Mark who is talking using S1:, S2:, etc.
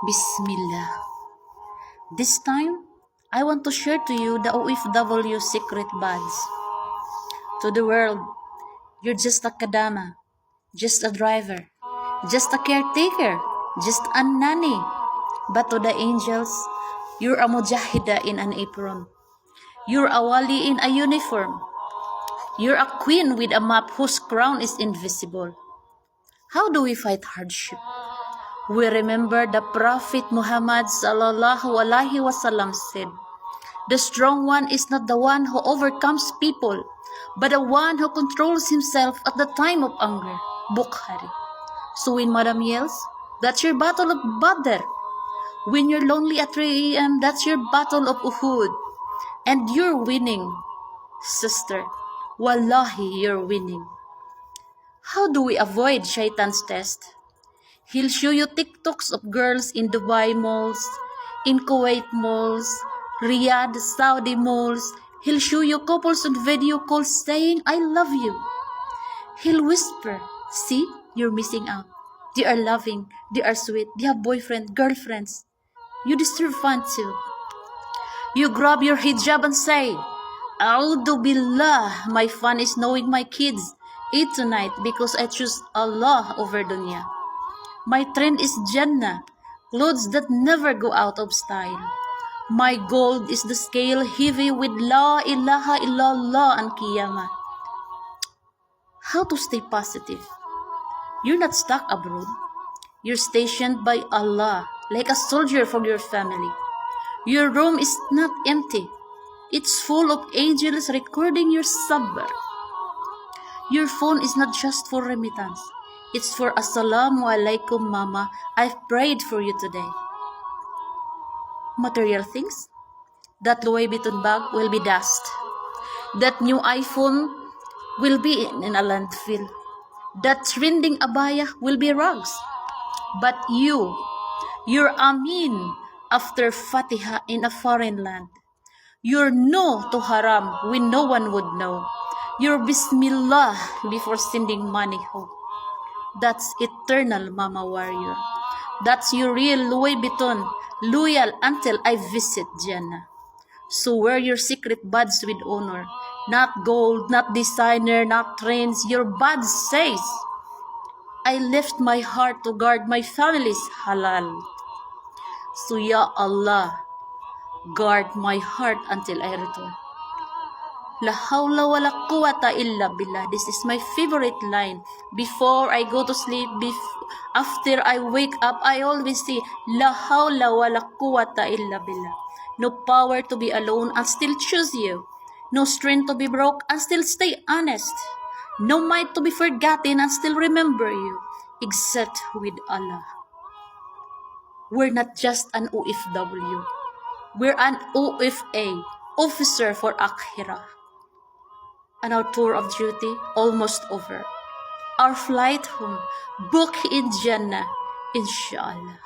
S1: Bismillah. This time, I want to share to you the OFW secret badge. To the world, you're just a kadama, just a driver, just a caretaker, just a nanny. But to the angels, you're a mujahida in an apron. You're a wali in a uniform. You're a queen with a map whose crown is invisible. How do we fight hardship? We remember the Prophet Muhammad sallallahu alaihi wasallam said, "The strong one is not the one who overcomes people, but the one who controls himself at the time of anger." Bukhari. So when Madam yells, that's your battle of Badr. When you're lonely at 3 a.m., that's your battle of Uhud. And you're winning, sister. Wallahi, you're winning. How do we avoid Shaitan's test? He'll show you TikToks of girls in Dubai malls, in Kuwait malls, Riyadh, Saudi malls. He'll show you couples on video calls saying, "I love you." He'll whisper, "See, you're missing out. They are loving, they are sweet, they have boyfriend, girlfriends. You deserve fun too." You grab your hijab and say, "A'udhu billah, my fun is knowing my kids eat tonight because I choose Allah over dunya. My trend is Jannah, clothes that never go out of style. My gold is the scale heavy with La ilaha illallah and Qiyamah." How to stay positive? You're not stuck abroad. You're stationed by Allah like a soldier for your family. Your room is not empty. It's full of angels recording your sabr. Your phone is not just for remittance. It's for "Assalamu alaikum, mama. I've prayed for you today." Material things? That Louis Vuitton bag will be dust. That new iPhone will be in a landfill. That trending abaya will be rugs. But you're Amin after Fatiha in a foreign land. You're no to haram when no one would know. You're Bismillah before sending money home. That's eternal mama warrior. That's your real Louis Vuitton, loyal until I visit Jannah. So wear your secret badge with honor. Not gold, not designer, not trends. Your badge says, "I left my heart to guard my family's halal." So ya Allah, guard my heart until I return. La hawla wa la quwata illa billah. This is my favorite line. Before I go to sleep, after I wake up, I always say, La hawla wa la quwata illa billah. No power to be alone and still choose you. No strength to be broke and still stay honest. No might to be forgotten and still remember you, except with Allah. We're not just an OFW. We're an OFA, officer for Akhirah. And our tour of duty almost over. Our flight home, book in Jannah, inshallah.